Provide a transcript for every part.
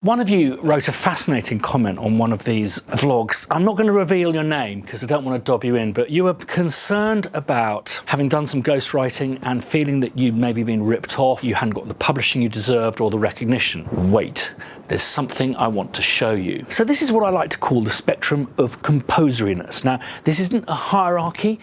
One of you wrote a fascinating comment on one of these vlogs. I'm not going to reveal your name because I don't want to dob you in, but you were concerned about having done some ghostwriting and feeling that you'd maybe been ripped off, you hadn't got the publishing you deserved or the recognition. Wait, there's something I want to show you. So this is what I like to call the spectrum of composariness. Now, this isn't a hierarchy.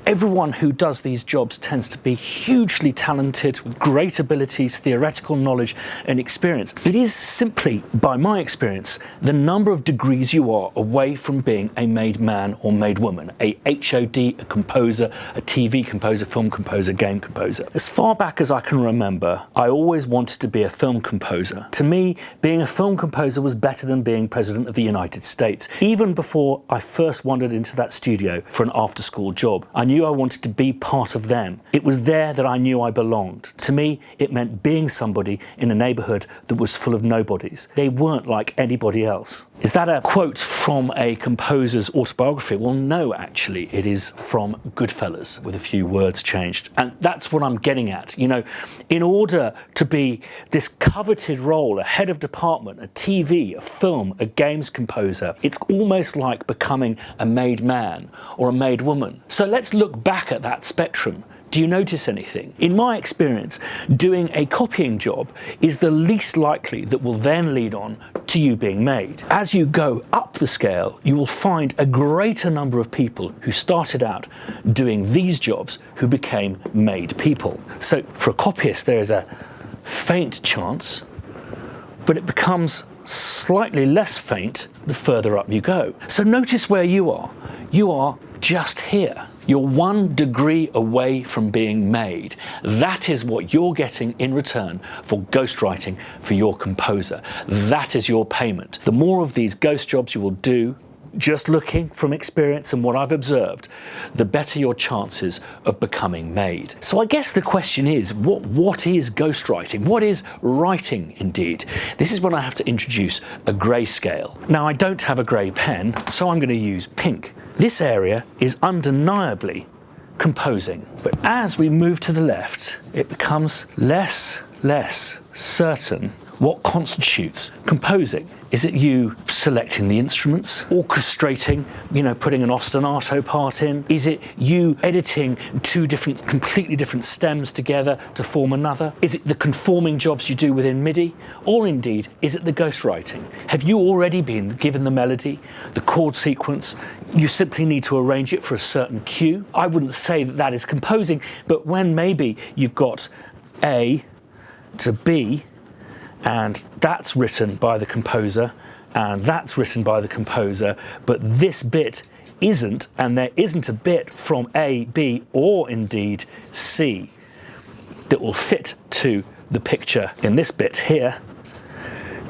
Everyone who does these jobs tends to be hugely talented, with great abilities, theoretical knowledge and experience. It is simply, by my experience, the number of degrees you are away from being a made man or made woman, a HOD, a composer, a TV composer, film composer, game composer. As far back as I can remember, I always wanted to be a film composer. To me, being a film composer was better than being President of the United States. Even before I first wandered into that studio for an after-school job, I knew I wanted to be part of them. It was there that I knew I belonged. To me, it meant being somebody in a neighborhood that was full of nobodies. They weren't like anybody else. Is that a quote from a composer's autobiography? Well, no, actually, it is from Goodfellas with a few words changed. And that's what I'm getting at. You know, in order to be this coveted role, a head of department, a TV, a film, a games composer, it's almost like becoming a made man or a made woman. So let's look back at that spectrum. Do you notice anything? In my experience, doing a copying job is the least likely that will then lead on to you being made. As you go up the scale, you will find a greater number of people who started out doing these jobs who became made people. So for a copyist, there is a faint chance, but it becomes slightly less faint the further up you go. So notice where you are. You are just here. You're 1 degree away from being made. That is what you're getting in return for ghostwriting for your composer. That is your payment. The more of these ghost jobs you will do, just looking from experience and what I've observed, the better your chances of becoming made. So I guess the question is, what is ghostwriting? What is writing indeed? This is when I have to introduce a grayscale. Now, I don't have a grey pen, so I'm going to use pink. This area is undeniably composing, but as we move to the left, it becomes less certain what constitutes composing. Is it you selecting the instruments, orchestrating, putting an ostinato part in? Is it you editing 2 completely different stems together to form another? Is it the conforming jobs you do within MIDI? Or indeed, is it the ghostwriting? Have you already been given the melody, the chord sequence? You simply need to arrange it for a certain cue. I wouldn't say that that is composing, but when maybe you've got A to B, and that's written by the composer, and that's written by the composer, but this bit isn't, and there isn't a bit from A, B, or indeed C that will fit to the picture in this bit here,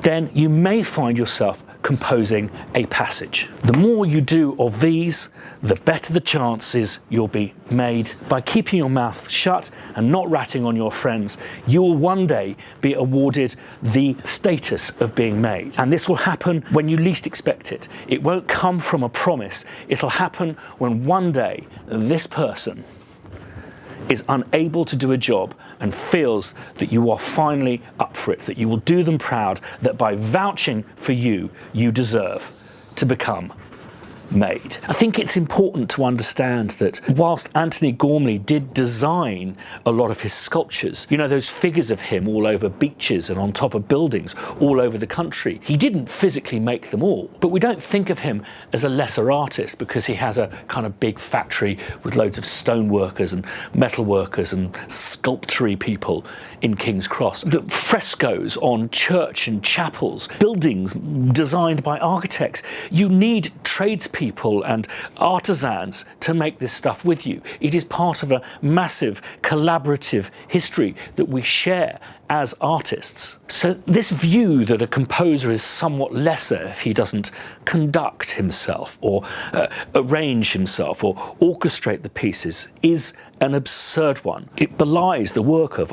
then you may find yourself composing a passage. The more you do of these, the better the chances you'll be made. By keeping your mouth shut and not ratting on your friends, you will one day be awarded the status of being made. And this will happen when you least expect it. It won't come from a promise. It'll happen when one day this person is unable to do a job and feels that you are finally up for it, that you will do them proud, that by vouching for you, you deserve to become made. I think it's important to understand that whilst Anthony Gormley did design a lot of his sculptures, those figures of him all over beaches and on top of buildings all over the country, he didn't physically make them all. But we don't think of him as a lesser artist because he has a kind of big factory with loads of stone workers and metal workers and sculptory people in King's Cross. The frescoes on church and chapels, buildings designed by architects. You need tradespeople and artisans to make this stuff with you. It is part of a massive collaborative history that we share as artists. So this view that a composer is somewhat lesser if he doesn't conduct himself or arrange himself or orchestrate the pieces is an absurd one. It belies the work of,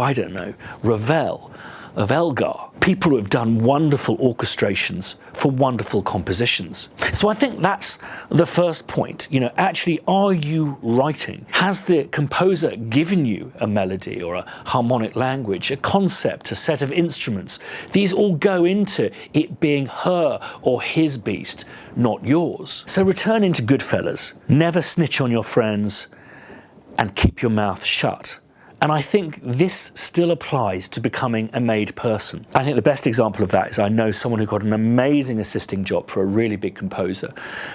Ravel, of Elgar. People who have done wonderful orchestrations for wonderful compositions. So I think that's the first point. Actually, are you writing? Has the composer given you a melody or a harmonic language, a concept, a set of instruments? These all go into it being her or his beast, not yours. So returning to Goodfellas, never snitch on your friends and keep your mouth shut. And I think this still applies to becoming a made person. I think the best example of that is I know someone who got an amazing assisting job for a really big composer.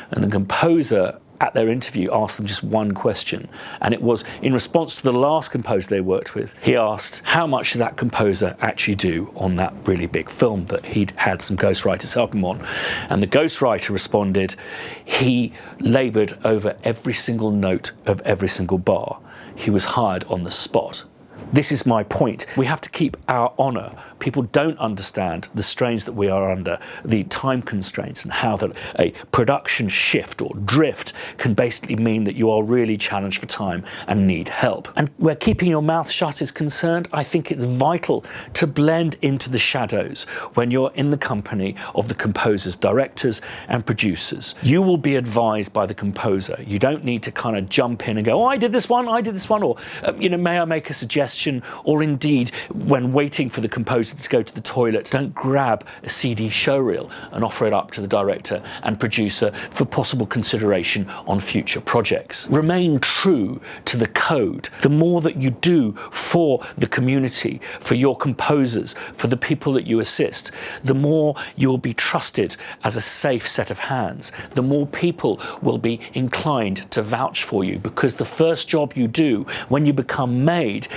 And the composer at their interview asked them just one question. And it was in response to the last composer they worked with. He asked, how much did that composer actually do on that really big film that he'd had some ghostwriters help him on? And the ghostwriter responded, he laboured over every single note of every single bar. He was hired on the spot. This is my point. We have to keep our honour. People don't understand the strains that we are under, the time constraints, and how that a production shift or drift can basically mean that you are really challenged for time and need help. And where keeping your mouth shut is concerned, I think it's vital to blend into the shadows when you're in the company of the composers, directors and producers. You will be advised by the composer. You don't need to kind of jump in and go, oh, I did this one, or, may I make a suggestion? Or indeed, when waiting for the composer to go to the toilet, don't grab a CD showreel and offer it up to the director and producer for possible consideration on future projects. Remain true to the code. The more that you do for the community, for your composers, for the people that you assist, the more you'll be trusted as a safe set of hands. The more people will be inclined to vouch for you, because the first job you do when you become made,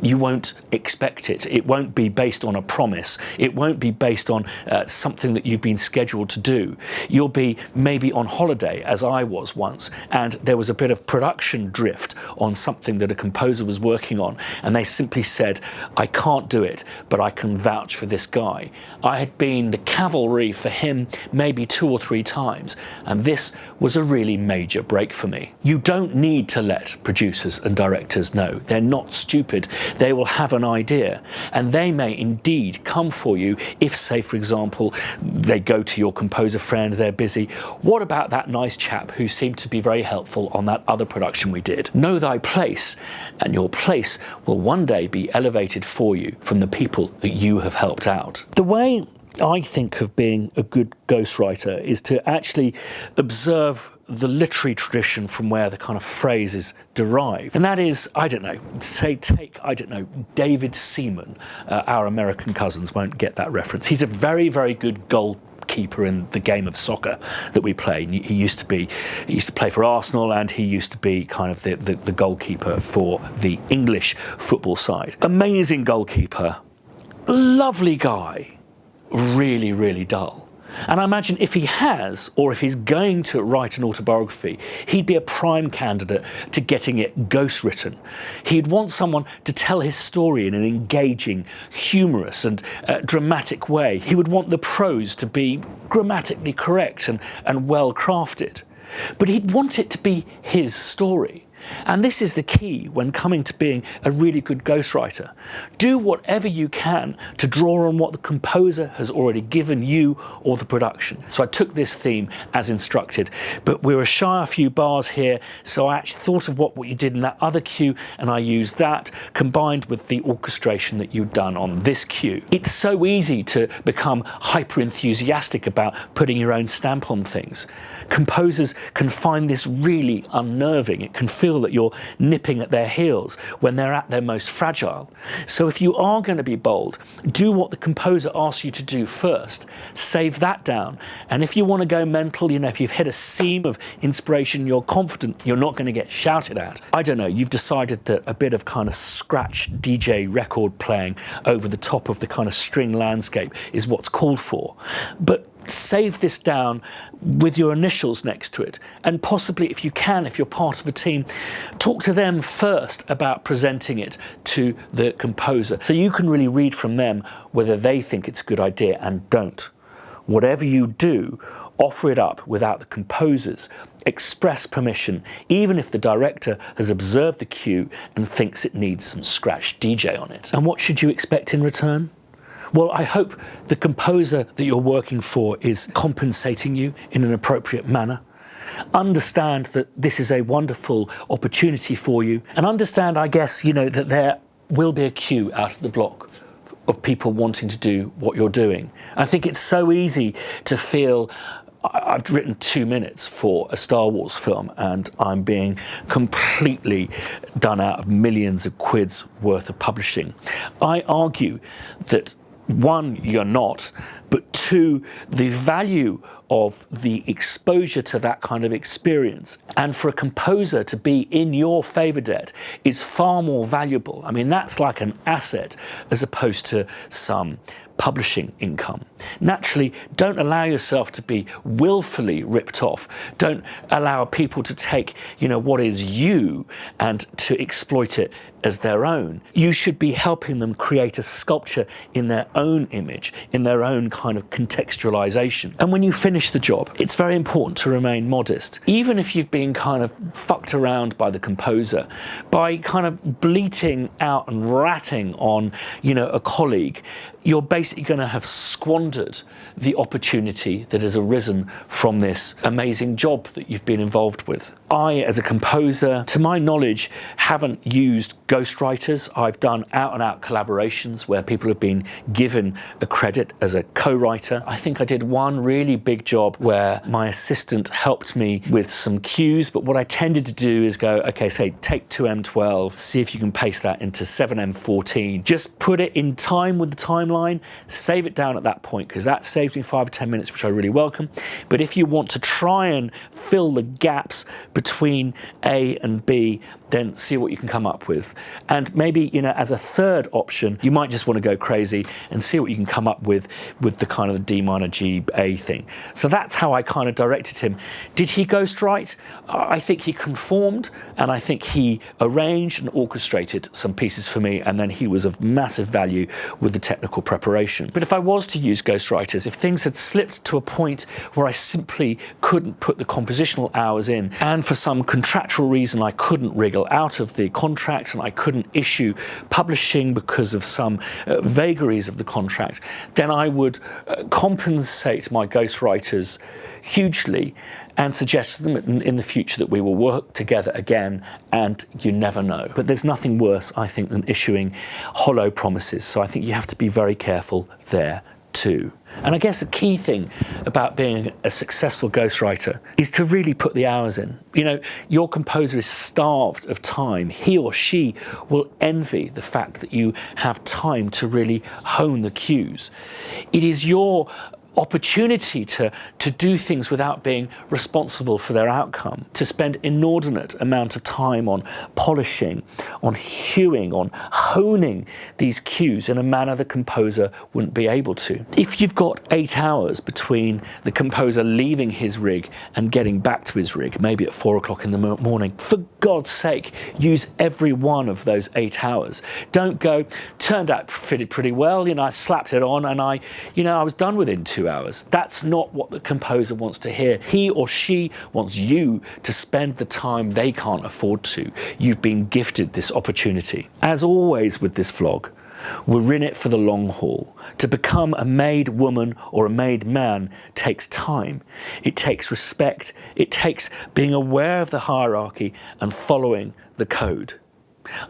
you won't expect it. It won't be based on a promise. It won't be based on something that you've been scheduled to do. You'll be maybe on holiday, as I was once, and there was a bit of production drift on something that a composer was working on, and they simply said, I can't do it, but I can vouch for this guy. I had been the cavalry for him maybe 2 or 3 times, and this was a really major break for me. You don't need to let producers and directors know. They're not stupid. They will have an idea, and they may indeed come for you if, say, for example, they go to your composer friend, they're busy. What about that nice chap who seemed to be very helpful on that other production we did? Know thy place, and your place will one day be elevated for you from the people that you have helped out. The way I think of being a good ghostwriter is to actually observe the literary tradition from where the kind of phrase is derived. And that is, take David Seaman. Our American cousins won't get that reference. He's a very, very good goalkeeper in the game of soccer that we play. He used to play for Arsenal, and he used to be kind of the goalkeeper for the English football side. Amazing goalkeeper, lovely guy, really, really dull. And I imagine if he has, or if he's going to write an autobiography, he'd be a prime candidate to getting it ghostwritten. He'd want someone to tell his story in an engaging, humorous and dramatic way. He would want the prose to be grammatically correct and well crafted. But he'd want it to be his story. And this is the key when coming to being a really good ghostwriter. Do whatever you can to draw on what the composer has already given you or the production. So I took this theme as instructed, but we were shy a few bars here, so I actually thought of what you did in that other cue, and I used that combined with the orchestration that you'd done on this cue. It's so easy to become hyper enthusiastic about putting your own stamp on things. Composers can find this really unnerving. It can feel that you're nipping at their heels when they're at their most fragile. So if you are going to be bold, do what the composer asks you to do first. Save that down. And if you want to go mental, if you've hit a seam of inspiration, you're confident you're not going to get shouted at. I don't know, you've decided that a bit of kind of scratch DJ record playing over the top of the kind of string landscape is what's called for. But save this down with your initials next to it, and possibly, if you can, if you're part of a team, talk to them first about presenting it to the composer, so you can really read from them whether they think it's a good idea and don't. Whatever you do, offer it up without the composer's express permission, even if the director has observed the cue and thinks it needs some scratch DJ on it. And what should you expect in return? Well, I hope the composer that you're working for is compensating you in an appropriate manner. Understand that this is a wonderful opportunity for you, and understand, I guess, that there will be a queue out of the block of people wanting to do what you're doing. I think it's so easy to feel, I've written 2 minutes for a Star Wars film and I'm being completely done out of millions of quids worth of publishing. I argue that, one, you're not, but two, the value of the exposure to that kind of experience, and for a composer to be in your favor debt, is far more valuable. I mean, that's like an asset as opposed to some publishing income. Naturally, don't allow yourself to be willfully ripped off. Don't allow people to take, what is you and to exploit it as their own. You should be helping them create a sculpture in their own image, in their own kind of contextualization. And when you finish the job, it's very important to remain modest. Even if you've been kind of fucked around by the composer, by kind of bleating out and ratting on, a colleague, you're basically going to have squandered the opportunity that has arisen from this amazing job that you've been involved with. I, as a composer, to my knowledge, haven't used ghostwriters. I've done out-and-out collaborations where people have been given a credit as a co-writer. I think I did one really big job where my assistant helped me with some cues, but what I tended to do is go, okay, say, take 2M12, see if you can paste that into 7M14. Just put it in time with the timeline, save it down at that point, because that saves me 5 or 10 minutes, which I really welcome. But if you want to try and fill the gaps between A and B, then see what you can come up with. And maybe, as a third option, you might just want to go crazy and see what you can come up with the kind of the D minor G A thing. So that's how I kind of directed him. Did he ghostwrite? I think he conformed, and I think he arranged and orchestrated some pieces for me, and then he was of massive value with the technical preparation. But if I was to use ghostwriters, if things had slipped to a point where I simply couldn't put the compositional hours in, and for some contractual reason I couldn't wriggle out of the contract and I couldn't issue publishing because of some vagaries of the contract, then I would compensate my ghostwriters hugely and suggest to them in the future that we will work together again, and you never know. But there's nothing worse, I think, than issuing hollow promises. So I think you have to be very careful there too. And I guess the key thing about being a successful ghostwriter is to really put the hours in. Your composer is starved of time. He or she will envy the fact that you have time to really hone the cues. It is your opportunity to do things without being responsible for their outcome, to spend inordinate amount of time on polishing, on hewing, on honing these cues in a manner the composer wouldn't be able to. If you've got 8 hours between the composer leaving his rig and getting back to his rig, maybe at 4 o'clock in the morning, for God's sake, use every one of those 8 hours. Don't go, turned out fitted pretty well, I slapped it on and I was done within 2 hours. That's not what the composer wants to hear. He or she wants you to spend the time they can't afford to. You've been gifted this opportunity. As always with this vlog, we're in it for the long haul. To become a made woman or a made man takes time. It takes respect. It takes being aware of the hierarchy and following the code.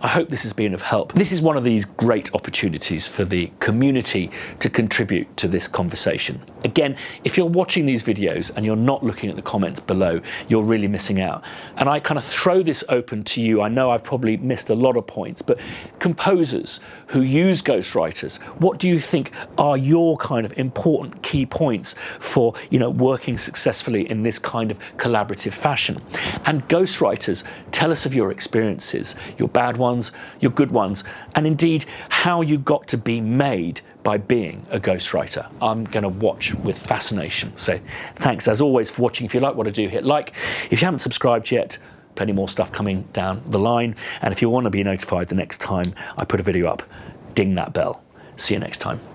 I hope this has been of help. This is one of these great opportunities for the community to contribute to this conversation. Again, if you're watching these videos and you're not looking at the comments below, you're really missing out. And I kind of throw this open to you. I know I've probably missed a lot of points, but composers who use ghostwriters, what do you think are your kind of important key points for, working successfully in this kind of collaborative fashion? And ghostwriters, tell us of your experiences, your bad ones, your good ones, and indeed how you got to be made by being a ghostwriter. I'm going to watch with fascination. So thanks as always for watching. If you like what I do, hit like. If you haven't subscribed yet, plenty more stuff coming down the line. And if you want to be notified the next time I put a video up, ding that bell. See you next time.